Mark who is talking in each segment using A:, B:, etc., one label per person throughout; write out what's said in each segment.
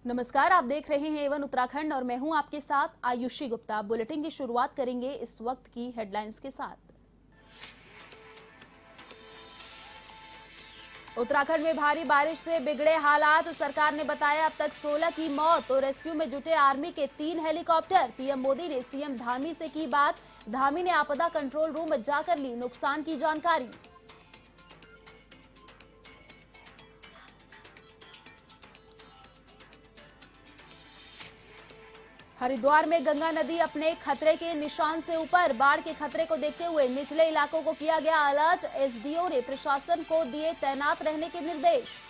A: नमस्कार, आप देख रहे हैं एवन उत्तराखंड और मैं हूं आपके साथ आयुषी गुप्ता। बुलेटिन की शुरुआत करेंगे इस वक्त की हेडलाइंस के साथ। उत्तराखंड में भारी बारिश से बिगड़े हालात, सरकार ने बताया अब तक 16 की मौत। तो रेस्क्यू में जुटे आर्मी के 3 हेलीकॉप्टर। पीएम मोदी ने सीएम धामी से की बात। धामी ने आपदा कंट्रोल रूम में जाकर ली नुकसान की जानकारी। हरिद्वार में गंगा नदी अपने खतरे के निशान से ऊपर। बाढ़ के खतरे को देखते हुए निचले इलाकों को किया गया अलर्ट। एसडीओ ने प्रशासन को दिए तैनात रहने के निर्देश।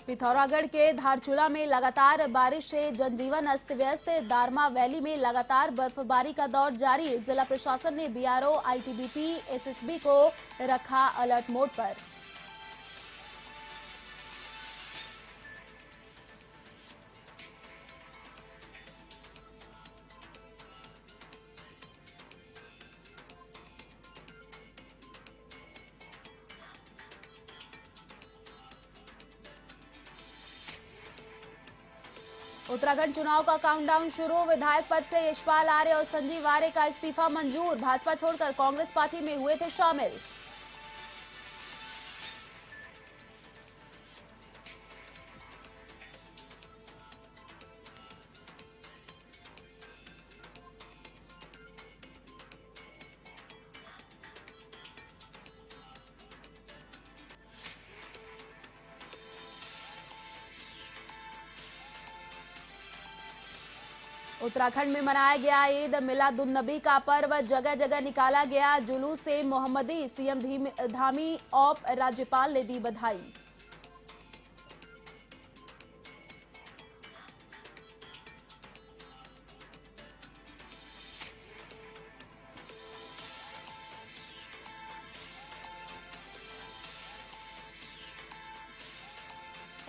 A: पिथौरागढ़ के धारचूला में लगातार बारिश से जनजीवन अस्त व्यस्त। दारमा वैली में लगातार बर्फबारी का दौर जारी। जिला प्रशासन ने बीआरओ, आईटीबीपी, एसएसबी को रखा अलर्ट मोड पर। उत्तराखंड चुनाव का काउंटडाउन शुरू। विधायक पद से यशपाल आर्य और संजीव आर्य का इस्तीफा मंजूर। भाजपा छोड़कर कांग्रेस पार्टी में हुए थे शामिल। उत्तराखंड में मनाया गया ईद मिलादुन्नबी का पर्व। जगह जगह निकाला गया जुलूस से मोहम्मदी। सीएम धामी और राज्यपाल ने दी बधाई।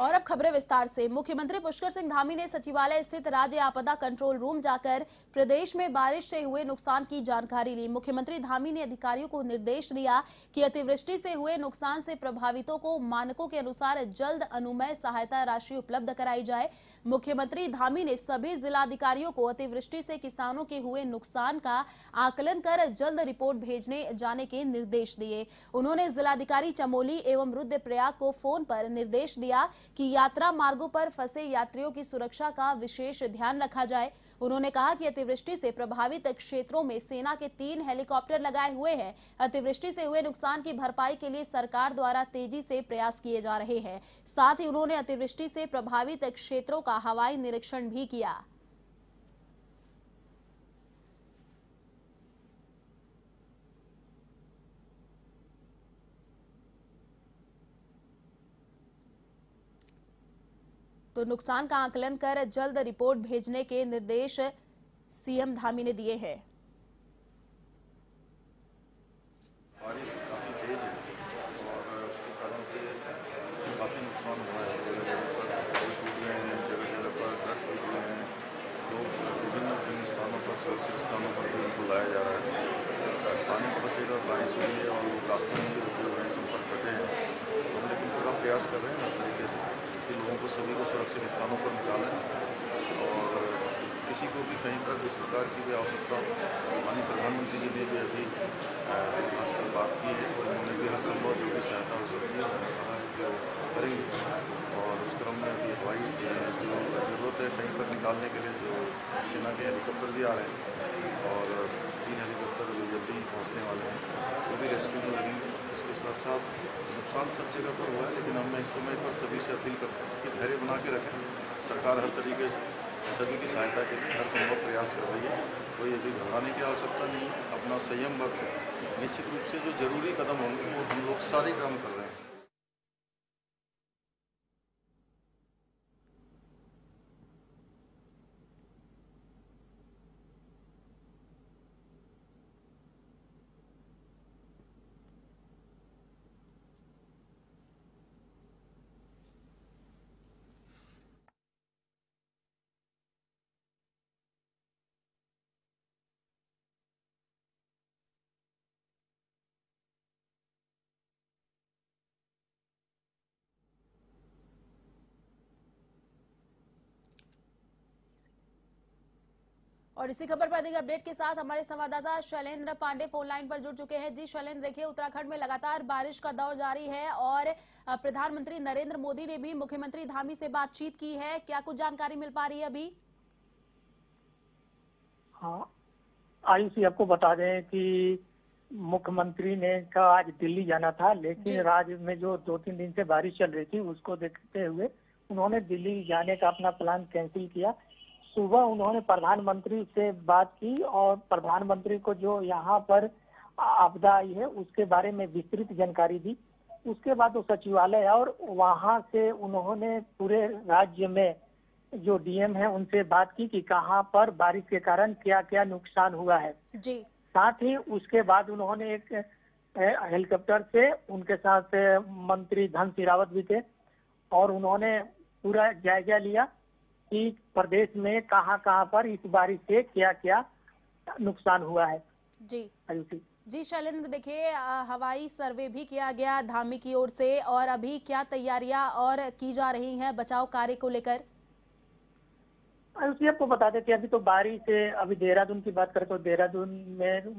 A: और अब खबरें विस्तार से। मुख्यमंत्री पुष्कर सिंह धामी ने सचिवालय स्थित राज्य आपदा कंट्रोल रूम जाकर प्रदेश में बारिश से हुए नुकसान की जानकारी ली। मुख्यमंत्री धामी ने अधिकारियों को निर्देश दिया कि अतिवृष्टि से हुए नुकसान से प्रभावितों को मानकों के अनुसार जल्द अनुमेय सहायता राशि उपलब्ध कराई जाए। मुख्यमंत्री धामी ने सभी जिलाधिकारियों को अतिवृष्टि से किसानों के हुए नुकसान का आकलन कर जल्द रिपोर्ट भेजने जाने के निर्देश दिए। उन्होंने जिलाधिकारी चमोली एवं रुद्रप्रयाग को फोन पर निर्देश दिया कि यात्रा मार्गों पर फंसे यात्रियों की सुरक्षा का विशेष ध्यान रखा जाए। उन्होंने कहा कि अतिवृष्टि से प्रभावित क्षेत्रों में सेना के 3 हेलीकॉप्टर लगाए हुए हैं। अतिवृष्टि से हुए नुकसान की भरपाई के लिए सरकार द्वारा तेजी से प्रयास किए जा रहे हैं। साथ ही उन्होंने अतिवृष्टि से प्रभावित क्षेत्रों का हवाई निरीक्षण भी किया। तो नुकसान का आकलन कर जल्द रिपोर्ट भेजने के निर्देश सीएम धामी ने दिए हैं।
B: बारिश काफ़ी तेज है और उसके कारण से काफ़ी नुकसान हुआ है। जगह जगह पर पुल टूट गए हैं, जगह जगह पर घर टूट गए हैं। लोग विभिन्न स्थानों पर, सुरक्षित स्थानों पर भी उनको लाया जा रहा है। पानी बहुत जगह बारिश हुई है और लोग रास्ते में भी रुके हुए हैं, संपर्क कटे हैं। हम लेकिन पूरा प्रयास कर रहे हैं हर तरीके से कि लोगों को, सभी को सुरक्षित स्थानों पर निकालें और किसी को भी कहीं पर जिस प्रकार की भी आवश्यकता हो। माननीय प्रधानमंत्री जी ने भी अभी इस पर बात की है और उन्होंने भी हर संभव जो भी सहायता हो सकती है उन्होंने कहा है कि वो करेंगे। और उस क्रम में अभी हवाई जो ज़रूरत है कहीं पर निकालने के लिए, जो सेना के हेलीकॉप्टर भी आ रहे हैं और 3 हेलीकॉप्टर अभी जल्दी ही पहुँचने वाले हैं, वो भी रेस्क्यू में लगेंगे। इसके साथ साथ नुकसान सब जगह पर हुआ है, लेकिन हम इस समय पर सभी से अपील करते हैं कि धैर्य बना के रखें। सरकार हर तरीके से सभी की सहायता के लिए हर संभव प्रयास कर रही है। कोई अभी घबराने की आवश्यकता नहीं, अपना संयम बरतें। निश्चित रूप से जो जरूरी कदम होंगे वो हम लोग सारे काम कर रहे हैं।
A: और इसी खबर पर अधिक अपडेट के साथ हमारे संवाददाता शैलेंद्र पांडे फोन लाइन पर जुड़ चुके हैं। जी शैलेंद्र, देखिए उत्तराखंड में लगातार बारिश का दौर जारी है और प्रधानमंत्री नरेंद्र मोदी ने भी मुख्यमंत्री धामी से बातचीत की है। क्या कुछ जानकारी मिल पा रही है अभी?
C: हाँ आयुषी, आपको बता दें कि मुख्यमंत्री ने का आज दिल्ली जाना था, लेकिन राज्य में जो 2-3 दिन से बारिश चल रही थी उसको देखते हुए उन्होंने दिल्ली जाने का अपना प्लान कैंसिल किया। सुबह उन्होंने प्रधानमंत्री से बात की और प्रधानमंत्री को जो यहाँ पर आपदा आई है उसके बारे में विस्तृत जानकारी दी। उसके बाद वो सचिवालय और वहाँ से उन्होंने पूरे राज्य में जो डीएम है उनसे बात की कि कहाँ पर बारिश के कारण क्या क्या नुकसान हुआ है
A: जी।
C: साथ ही उसके बाद उन्होंने एक हेलीकॉप्टर से उनके साथ मंत्री धन सिंह रावत भी थे और उन्होंने पूरा जायजा लिया कि प्रदेश में कहाँ कहाँ पर इस बारिश से क्या क्या नुकसान हुआ है।
A: जी
C: आयुषी
A: जी शैलेंद्र, देखिए हवाई सर्वे भी किया गया धामी की ओर से और अभी क्या तैयारियां और की जा रही हैं बचाव कार्य को लेकर?
C: आयुषी, आपको बता देते अभी तो बारिश है, अभी देहरादून की बात करें तो देहरादून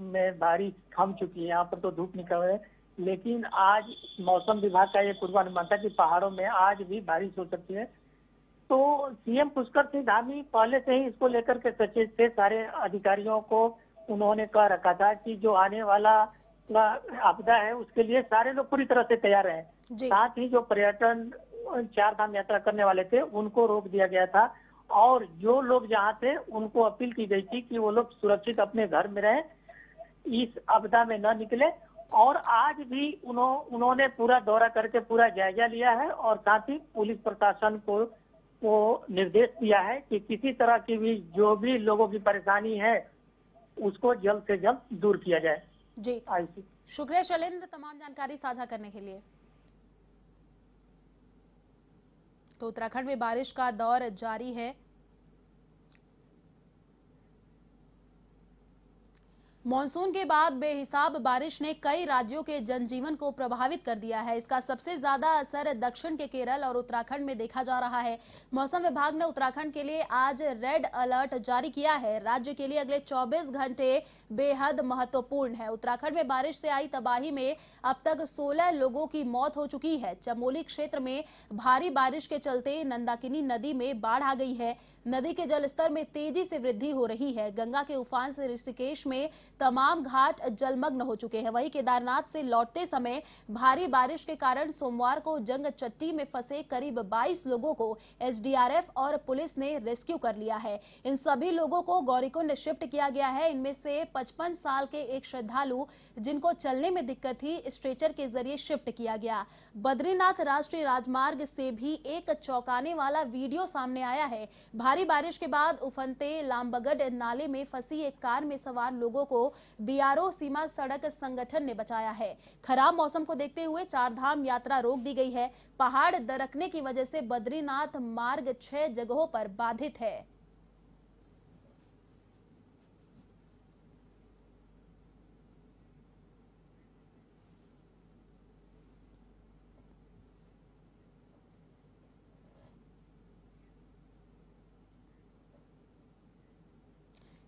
C: में बारिश थम चुकी है, यहाँ पर तो धूप निकल है, लेकिन आज मौसम विभाग का ये पूर्वानुमान था कि पहाड़ों में आज भी बारिश हो सकती है। तो सीएम पुष्कर सिंह धामी पहले से ही इसको लेकर के सचेत थे। सारे अधिकारियों को उन्होंने कह रखा था कि जो आने वाला आपदा है उसके लिए सारे लोग पूरी तरह से तैयार हैं। साथ ही जो पर्यटन 4 धाम यात्रा करने वाले थे उनको रोक दिया गया था और जो लोग जहाँ थे उनको अपील की गई थी कि वो लोग सुरक्षित अपने घर में रहें, इस आपदा में न निकले। और आज भी उन्होंने पूरा दौरा करके पूरा जायजा लिया है और साथ ही पुलिस प्रशासन को निर्देश दिया है कि किसी तरह की भी जो भी लोगों की परेशानी है उसको जल्द से जल्द दूर किया जाए।
A: जी शुक्रिया शैलेंद्र तमाम जानकारी साझा करने के लिए। तो उत्तराखंड में बारिश का दौर जारी है। मॉनसून के बाद बेहिसाब बारिश ने कई राज्यों के जनजीवन को प्रभावित कर दिया है। इसका सबसे ज्यादा असर दक्षिण के केरल और उत्तराखंड में देखा जा रहा है। मौसम विभाग ने उत्तराखंड के लिए आज रेड अलर्ट जारी किया है। राज्य के लिए अगले 24 घंटे बेहद महत्वपूर्ण है। उत्तराखंड में बारिश से आई तबाही में अब तक 16 लोगों की मौत हो चुकी है। चमोली क्षेत्र में भारी बारिश के चलते नंदाकिनी नदी में बाढ़ आ गई है। नदी के जलस्तर में तेजी से वृद्धि हो रही है। गंगा के उफान से ऋषिकेश में तमाम घाट जलमग्न हो चुके हैं। वहीं केदारनाथ से लौटते समय भारी बारिश के कारण सोमवार को जंगचट्टी में फंसे करीब 22 लोगों को एसडीआरएफ और पुलिस ने रेस्क्यू कर लिया है। इन सभी लोगों को गौरीकुंड शिफ्ट किया गया है। इनमें से 55 साल के एक श्रद्धालु जिनको चलने में दिक्कत थी स्ट्रेचर के जरिए शिफ्ट किया गया। बद्रीनाथ राष्ट्रीय राजमार्ग से भी एक चौंकाने वाला वीडियो सामने आया है। भारी बारिश के बाद उफनते लामबगढ़ नाले में फंसी एक कार में सवार लोगों को बीआरओ सीमा सड़क संगठन ने बचाया है। खराब मौसम को देखते हुए 4 धाम यात्रा रोक दी गई है। पहाड़ दरकने की वजह से बद्रीनाथ मार्ग 6 जगहों पर बाधित है।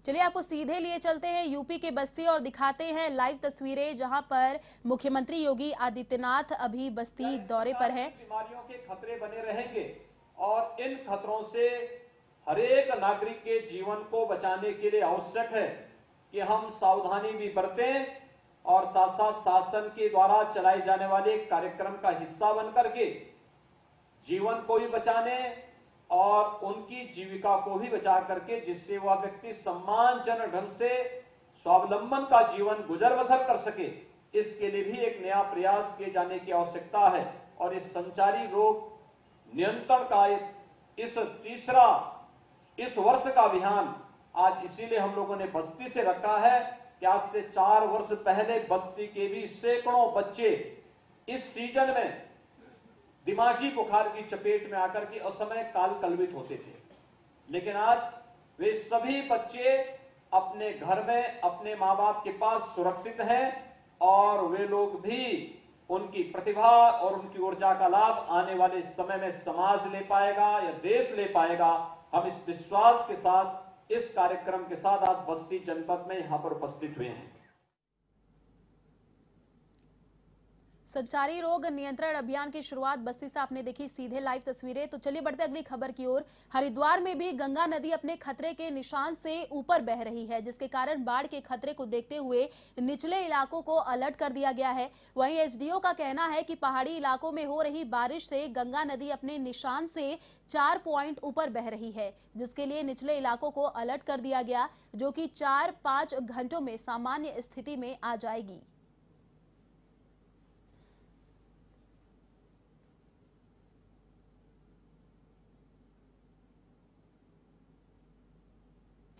A: चलिए आपको सीधे लिए चलते हैं यूपी के बस्ती और दिखाते हैं लाइव तस्वीरें जहां पर मुख्यमंत्री योगी आदित्यनाथ अभी बस्ती दौरे पर हैं।
D: बीमारियों के खतरे बने रहेंगे और इन खतरों से हरेक नागरिक के जीवन को बचाने के लिए आवश्यक है कि हम सावधानी भी बरतें और साथ साथ शासन के द्वारा चलाए जाने वाले कार्यक्रम का हिस्सा बनकर के जीवन को भी बचाने और उनकी जीविका को भी बचा करके जिससे वह व्यक्ति सम्मानजनक ढंग से स्वावलंबन का जीवन गुजर बसर कर सके, इसके लिए भी एक नया प्रयास किए जाने की आवश्यकता है। और इस संचारी रोग नियंत्रण का इस वर्ष का अभियान आज इसीलिए हम लोगों ने बस्ती से रखा है कि आज से 4 वर्ष पहले बस्ती के भी सैकड़ों बच्चे इस सीजन में दिमागी बुखार की चपेट में आकर के असमय काल कलवित होते थे, लेकिन आज वे सभी बच्चे अपने घर में अपने माँ बाप के पास सुरक्षित हैं और वे लोग भी उनकी प्रतिभा और उनकी ऊर्जा का लाभ आने वाले समय में समाज ले पाएगा या देश ले पाएगा। हम इस विश्वास के साथ इस कार्यक्रम के साथ आज बस्ती जनपद में यहाँ पर उपस्थित हुए हैं।
A: संचारी रोग नियंत्रण अभियान की शुरुआत बस्ती से आपने देखी सीधे लाइव तस्वीरें। तो चलिए बढ़ते अगली खबर की ओर। हरिद्वार में भी गंगा नदी अपने खतरे के निशान से ऊपर बह रही है, जिसके कारण बाढ़ के खतरे को देखते हुए निचले इलाकों को अलर्ट कर दिया गया है। वहीं एसडीओ का कहना है कि पहाड़ी इलाकों में हो रही बारिश से गंगा नदी अपने निशान से 4 पॉइंट ऊपर बह रही है, जिसके लिए निचले इलाकों को अलर्ट कर दिया गया, जो कि 4-5 घंटों में सामान्य स्थिति में आ जाएगी।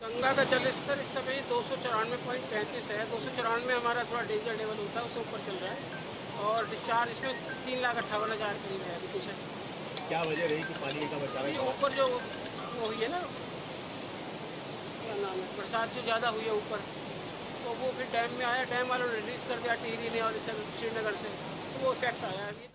E: गंगा का जल स्तर इस समय 294.35 है। 294 हमारा थोड़ा डेंजर लेवल होता है, उससे ऊपर चल रहा है और डिस्चार्ज इसमें 3,58,000 करीब है अभी कुछ।
F: क्या वजह रही कि पानी का बचाव?
E: ऊपर जो वो हुई है ना, क्या नाम है, बरसात जो ज़्यादा हुई है ऊपर, तो वो फिर डैम में आया, डैम वालों ने रिलीज कर दिया टिहरी ने और श्रीनगर से, तो वो इफेक्ट आया अभी।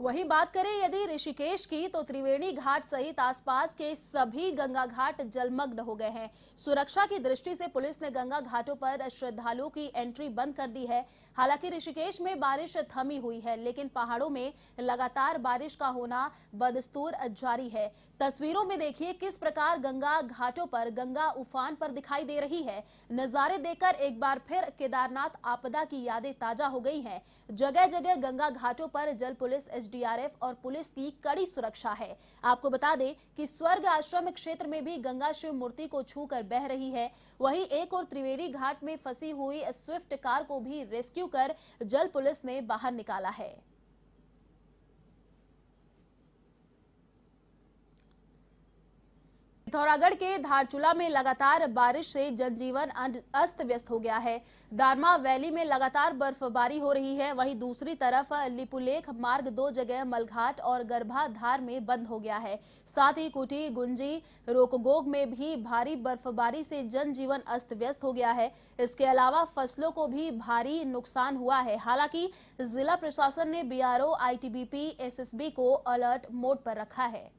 A: वही बात करें यदि ऋषिकेश की, तो त्रिवेणी घाट सहित आसपास के सभी गंगा घाट जलमग्न हो गए हैं। सुरक्षा की दृष्टि से पुलिस ने गंगा घाटों पर श्रद्धालुओं की एंट्री बंद कर दी है। हालांकि ऋषिकेश में बारिश थमी हुई है, लेकिन पहाड़ों में लगातार बारिश का होना बदस्तूर जारी है। तस्वीरों में देखिए किस प्रकार गंगा घाटों पर गंगा उफान पर दिखाई दे रही है। नजारे देखकर एक बार फिर केदारनाथ आपदा की यादें ताजा हो गई हैं। जगह जगह गंगा घाटों पर जल पुलिस, एसडीआरएफ और पुलिस की कड़ी सुरक्षा है। आपको बता दें कि स्वर्ग आश्रम क्षेत्र में भी गंगा शिव मूर्ति को छूकर बह रही है। वहीं एक और त्रिवेणी घाट में फंसी हुई स्विफ्ट कार को भी रेस्क्यू कर जल पुलिस ने बाहर निकाला है। पिथौरागढ़ के धारचूला में लगातार बारिश से जनजीवन अस्त व्यस्त हो गया है। दारमा वैली में लगातार बर्फबारी हो रही है। वहीं दूसरी तरफ लिपुलेख मार्ग 2 जगह मलघाट और गर्भाधार में बंद हो गया है। साथ ही कुटी, गुंजी, रोकगोग में भी भारी बर्फबारी से जनजीवन अस्त व्यस्त हो गया है। इसके अलावा फसलों को भी भारी नुकसान हुआ है। हालांकि जिला प्रशासन ने बीआरओ, आईटीबीपी, एसएसबी को अलर्ट मोड पर रखा है।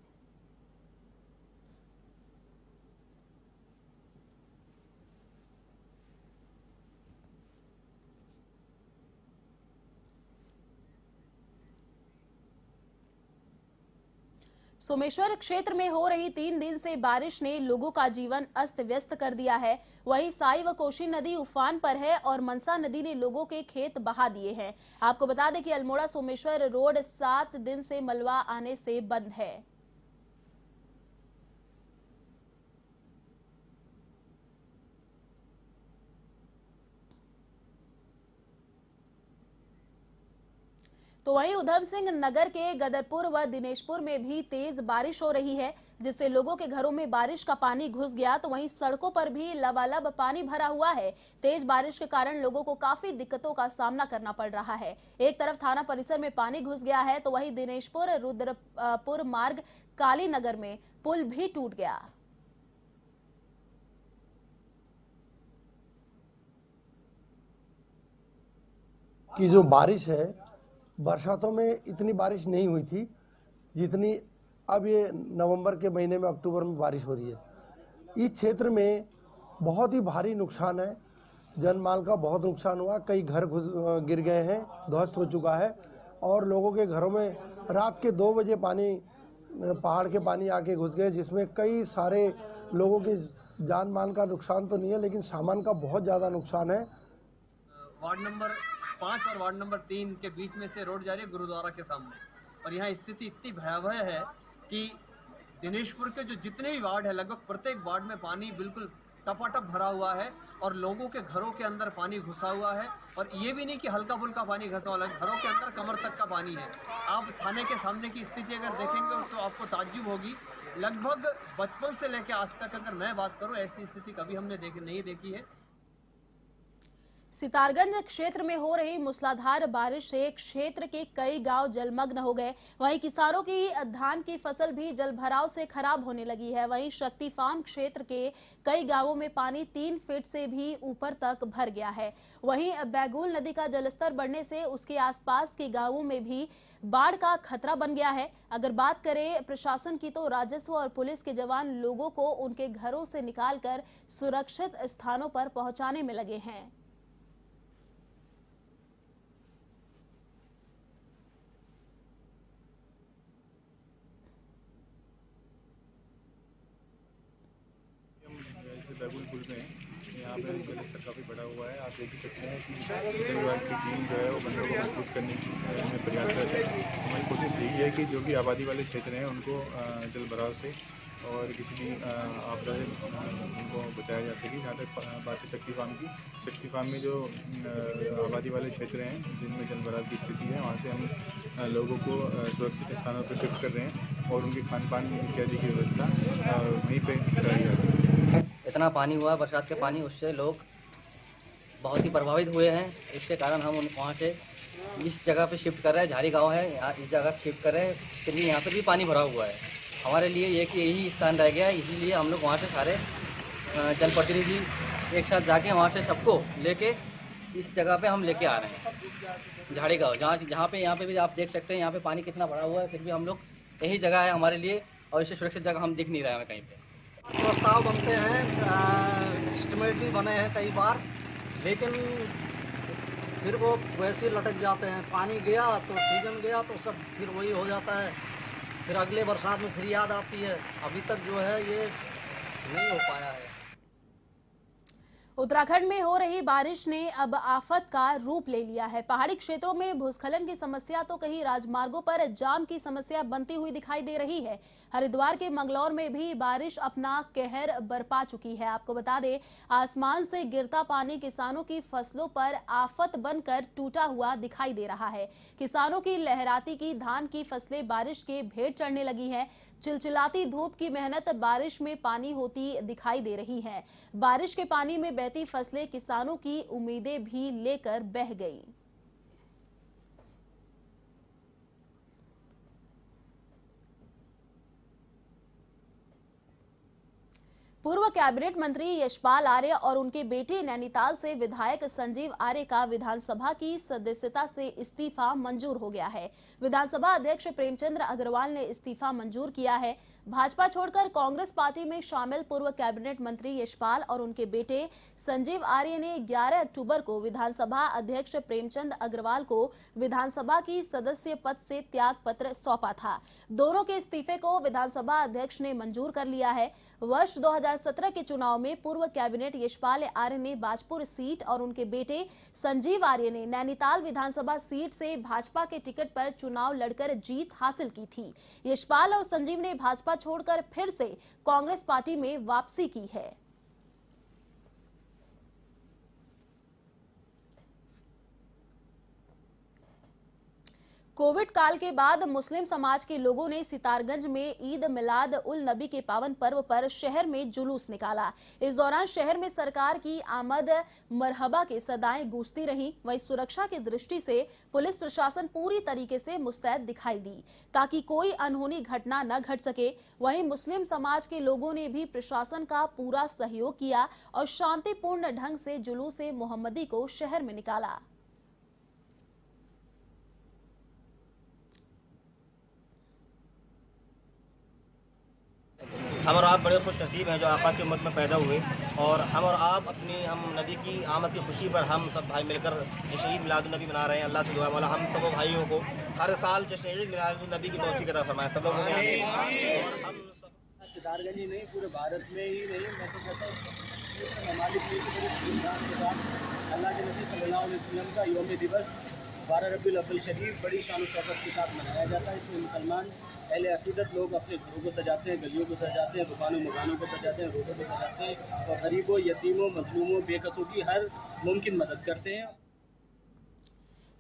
A: सोमेश्वर क्षेत्र में हो रही 3 दिन से बारिश ने लोगों का जीवन अस्त व्यस्त कर दिया है। वहीं साई व कोशी नदी उफान पर है और मनसा नदी ने लोगों के खेत बहा दिए हैं। आपको बता दें कि अल्मोड़ा सोमेश्वर रोड 7 दिन से मलबा आने से बंद है। तो वहीं उधम सिंह नगर के गदरपुर व दिनेशपुर में भी तेज बारिश हो रही है, जिससे लोगों के घरों में बारिश का पानी घुस गया। तो वहीं सड़कों पर भी लबालब पानी भरा हुआ है। तेज बारिश के कारण लोगों को काफी दिक्कतों का सामना करना पड़ रहा है। एक तरफ थाना परिसर में पानी घुस गया है, तो वहीं दिनेशपुर रुद्रपुर मार्ग काली नगर में पुल भी टूट गया।
G: कि जो बारिश है, बरसातों में इतनी बारिश नहीं हुई थी जितनी अब ये नवंबर के महीने में, अक्टूबर में बारिश हो रही है। इस क्षेत्र में बहुत ही भारी नुकसान है। जनमाल का बहुत नुकसान हुआ। कई घर गिर गए हैं, ध्वस्त हो चुका है और लोगों के घरों में रात के 2 बजे पानी, पहाड़ के पानी आके घुस गए, जिसमें कई सारे लोगों के जान माल का नुकसान तो नहीं है, लेकिन सामान का बहुत ज़्यादा नुकसान है।
H: वार्ड नंबर 5 और वार्ड नंबर 3 के बीच में से रोड जा रही है गुरुद्वारा के सामने, और यहाँ स्थिति इतनी भयावह है कि दिनेशपुर के जो जितने भी वार्ड है, लगभग प्रत्येक वार्ड में पानी बिल्कुल टपाटप भरा हुआ है और लोगों के घरों के अंदर पानी घुसा हुआ है। और ये भी नहीं कि हल्का फुल्का पानी घुसा हुआ है, घरों के अंदर कमर तक का पानी है। आप थाने के सामने की स्थिति अगर देखेंगे तो आपको ताज्जुब होगी। लगभग बचपन से लेकर आज तक अगर मैं बात करूँ, ऐसी स्थिति कभी हमने नहीं देखी है।
A: सितारगंज क्षेत्र में हो रही मूसलाधार बारिश से क्षेत्र के कई गांव जलमग्न हो गए। वहीं किसानों की धान की फसल भी जलभराव से खराब होने लगी है। वहीं शक्ति फार्म क्षेत्र के कई गांवों में पानी 3 फीट से भी ऊपर तक भर गया है। वहीं बैगुल नदी का जलस्तर बढ़ने से उसके आसपास के गांवों में भी बाढ़ का खतरा बन गया है। अगर बात करें प्रशासन की तो राजस्व और पुलिस के जवान लोगों को उनके घरों से निकालकर सुरक्षित स्थानों पर पहुंचाने में लगे हैं।
I: बैगुल पुल में यहाँ पे जलस्तर काफ़ी बढ़ा हुआ है। आप देख ही सकते हैं कि विभाग की टीम जो है वो बंदों को मजबूत करने में प्रयासरत है। हमारी कोशिश यही है कि जो भी आबादी वाले क्षेत्र हैं उनको जल भराव से और किसी भी आपदा से उनको बचाया जा सके। जहाँ तक बात है शक्ति फार्म में जो आबादी वाले क्षेत्र हैं जिनमें जल भराव की स्थिति है, वहाँ से हम लोगों को सुरक्षित स्थानों पर शिफ्ट कर रहे हैं और उनकी खान पान इत्यादि की व्यवस्था वहीं पर कराई जाती है।
J: इतना पानी हुआ बरसात के पानी, उससे लोग बहुत ही प्रभावित हुए हैं। इसके कारण हम वहाँ से इस जगह पे शिफ्ट कर रहे हैं। झारी गांव है, यहाँ इस जगह शिफ्ट कर रहे हैं। इसके लिए यहाँ पे भी पानी भरा हुआ है। हमारे लिए यही स्थान रह गया है, इसीलिए हम लोग वहाँ से सारे जनप्रतिनिधि एक साथ जाके वहाँ से सबको लेके इस जगह पे हम लेके आ रहे हैं। झाड़ी गाँव जहाँ पे यहाँ पे भी आप देख सकते हैं यहाँ पे पानी कितना भरा हुआ है, फिर भी हम लोग यही जगह है हमारे लिए और इससे सुरक्षित जगह हम दिख नहीं रहे हैं कहीं पे।
K: प्रस्ताव बनते हैं, एस्टिमेट भी बने हैं कई बार, लेकिन फिर वो वैसे लटक जाते हैं। पानी गया तो सीजन गया तो सब फिर वही हो जाता है। फिर अगले बरसात में फिर याद आती है। अभी तक जो है ये नहीं हो पाया है।
A: उत्तराखंड में हो रही बारिश ने अब आफत का रूप ले लिया है। पहाड़ी क्षेत्रों में भूस्खलन की समस्या तो कहीं राजमार्गों पर जाम की समस्या बनती हुई दिखाई दे रही है। हरिद्वार के मंगलौर में भी बारिश अपना कहर बरपा चुकी है। आपको बता दें, आसमान से गिरता पानी किसानों की फसलों पर आफत बनकर टूटा हुआ दिखाई दे रहा है। किसानों की लहराती की धान की फसलें बारिश के भेंट चढ़ने लगी हैं। चिलचिलाती धूप की मेहनत बारिश में पानी होती दिखाई दे रही है। बारिश के पानी में बहती फसलें किसानों की उम्मीदें भी लेकर बह गई। पूर्व कैबिनेट मंत्री यशपाल आर्य और उनके बेटे नैनीताल से विधायक संजीव आर्य का विधानसभा की सदस्यता से इस्तीफा मंजूर हो गया है। विधानसभा अध्यक्ष प्रेमचंद अग्रवाल ने इस्तीफा मंजूर किया है। भाजपा छोड़कर कांग्रेस पार्टी में शामिल पूर्व कैबिनेट मंत्री यशपाल और उनके बेटे संजीव आर्य ने 11 अक्टूबर को विधानसभा अध्यक्ष प्रेमचंद अग्रवाल को विधानसभा की सदस्य पद से त्याग पत्र सौंपा था। दोनों के इस्तीफे को विधानसभा अध्यक्ष ने मंजूर कर लिया है। वर्ष 2017 के चुनाव में पूर्व कैबिनेट यशपाल आर्य ने बाजपुर सीट और उनके बेटे संजीव आर्य ने नैनीताल विधानसभा सीट से भाजपा के टिकट पर चुनाव लड़कर जीत हासिल की थी। यशपाल और संजीव ने भाजपा छोड़कर फिर से कांग्रेस पार्टी में वापसी की है। कोविड काल के बाद मुस्लिम समाज के लोगों ने सितारगंज में ईद मिलाद उल नबी के पावन पर्व पर शहर में जुलूस निकाला। इस दौरान शहर में सरकार की आमद मरहबा के सदाएं गूंजती रहीं। वहीं सुरक्षा की दृष्टि से पुलिस प्रशासन पूरी तरीके से मुस्तैद दिखाई दी ताकि कोई अनहोनी घटना न घट सके। वहीं मुस्लिम समाज के लोगों ने भी प्रशासन का पूरा सहयोग किया और शांतिपूर्ण ढंग से जुलूस मोहम्मदी को शहर में निकाला।
L: हम और आप बड़े खुश नसीब हैं जो आका की उम्मत में पैदा हुए, और हम और आप हम नबी की आमद की खुशी पर हम सब भाई मिलकर जश्न ईद मिलादुन्नबी मना रहे हैं। अल्लाह से दुआ मौला हम सब भाइयों को हर साल जश्न ईद मिलादुन्नबी की तौफीक अता फरमाए। सब लोगों ने और हम
F: सितारगंज ही नहीं पूरे भारत में ही नहीं, मैं तो कहता हूँ ममालिक में बड़ी धूमधाम के साथ अल्लाह के नबी सल्लल्लाहु अलैहि वसल्लम का यौम दिवस 12 रबीउल अव्वल शरीफ बड़ी शान शौकत के साथ मनाया जाता है। इसमें मुसलमान अहले अक़ीदत लोग अपने घरों को सजाते हैं, गलियों को सजाते हैं, दुकानों मकानों को सजाते हैं, रोडों को सजाते हैं और गरीबों, यतीमों, मजलूमों, बेकसों की हर मुमकिन मदद करते हैं।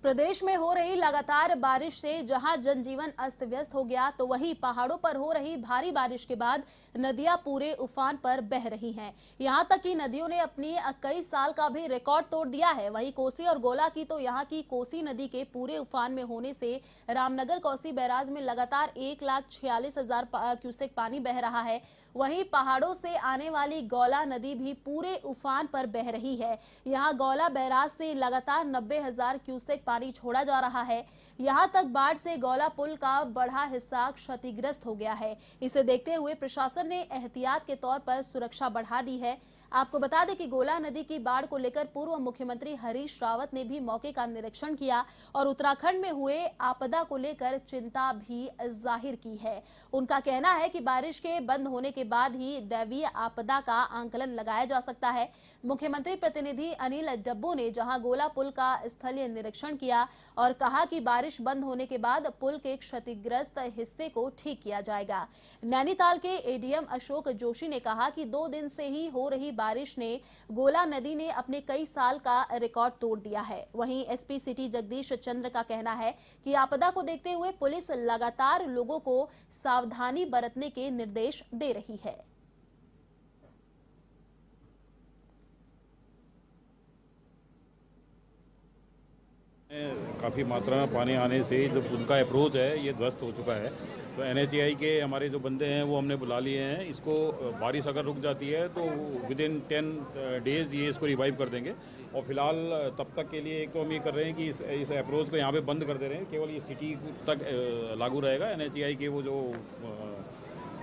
A: प्रदेश में हो रही लगातार बारिश से जहां जनजीवन अस्त व्यस्त हो गया, तो वहीं पहाड़ों पर हो रही भारी बारिश के बाद नदियां पूरे उफान पर बह रही हैं। यहां तक कि नदियों ने अपनी कई साल का भी रिकॉर्ड तोड़ दिया है। वहीं कोसी और गोला की तो यहां की कोसी नदी के पूरे उफान में होने से रामनगर कोसी बैराज में लगातार 1,46,000 क्यूसेक पानी बह रहा है। वहीं पहाड़ों से आने वाली गौला नदी भी पूरे उफान पर बह रही है। यहां गौला बैराज से लगातार 90,000 क्यूसेक पानी छोड़ा जा रहा है। यहां तक बाढ़ से गौला पुल का बड़ा हिस्सा क्षतिग्रस्त हो गया है। इसे देखते हुए प्रशासन ने एहतियात के तौर पर सुरक्षा बढ़ा दी है। आपको बता दें कि गोला नदी की बाढ़ को लेकर पूर्व मुख्यमंत्री हरीश रावत ने भी मौके का निरीक्षण किया और उत्तराखंड में हुए आपदा को लेकर चिंता भी जाहिर की है। उनका कहना है कि बारिश के बंद होने के बाद ही दैवीय आपदा का आंकलन लगाया जा सकता है। मुख्यमंत्री प्रतिनिधि अनिल डब्बू ने जहां गोला पुल का स्थलीय निरीक्षण किया और कहा कि बारिश बंद होने के बाद पुल के क्षतिग्रस्त हिस्से को ठीक किया जाएगा। नैनीताल के एडीएम अशोक जोशी ने कहा कि 2 दिन से ही हो रही बारिश ने गोला नदी ने अपने कई साल का रिकॉर्ड तोड़ दिया है। वहीं एसपी सिटी जगदीश चंद्र का कहना है कि आपदा को देखते हुए पुलिस लगातार लोगों को सावधानी बरतने के निर्देश दे रही है।
I: काफ़ी मात्रा में पानी आने से जो उनका अप्रोच है ये ध्वस्त हो चुका है। तो NHAI के हमारे जो बंदे हैं वो हमने बुला लिए हैं। इसको बारिश अगर रुक जाती है तो विदिन 10 डेज़ ये इसको रिवाइव कर देंगे। और फिलहाल तब तक के लिए एक तो हम ये कर रहे हैं कि इस अप्रोच को यहाँ पे बंद कर दे रहे हैं। केवल ये सिटी तक लागू रहेगा। NHAI के वो जो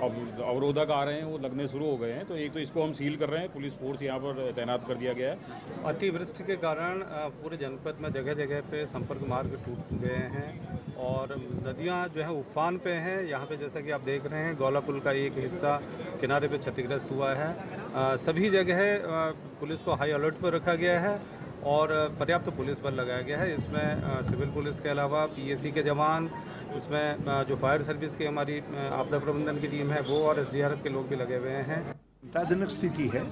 I: अवरोधक आ रहे हैं वो लगने शुरू हो गए हैं। तो एक तो इसको हम सील कर रहे हैं। पुलिस फोर्स यहाँ पर तैनात कर दिया गया है।
M: अतिवृष्टि के कारण पूरे जनपद में जगह जगह पे संपर्क मार्ग टूट गए हैं और नदियाँ जो है उफान पे हैं। यहाँ पे जैसा कि आप देख रहे हैं गौला पुल का एक हिस्सा किनारे पे क्षतिग्रस्त हुआ है। सभी जगह पुलिस को हाई अलर्ट पर रखा गया है और पर्याप्त पुलिस बल लगाया गया है। इसमें सिविल पुलिस के अलावा PAC के जवान, इसमें जो फायर सर्विस की हमारी आपदा प्रबंधन की टीम है वो और SDRF के लोग भी लगे हुए हैं।
N: चिंताजनक स्थिति है।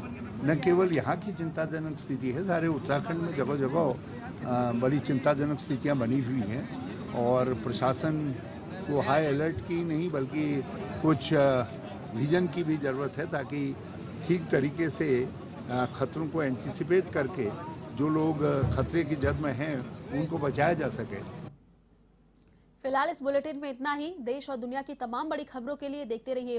N: न केवल यहाँ की चिंताजनक स्थिति है, सारे उत्तराखंड में जगह जगह बड़ी चिंताजनक स्थितियाँ बनी हुई हैं और प्रशासन को हाई अलर्ट की नहीं बल्कि कुछ विजन की भी ज़रूरत है ताकि ठीक तरीके से खतरों को एंटिसिपेट करके जो लोग खतरे की जद में हैं उनको बचाया जा सके।
A: फिलहाल इस बुलेटिन में इतना ही। देश और दुनिया की तमाम बड़ी खबरों के लिए देखते रहिए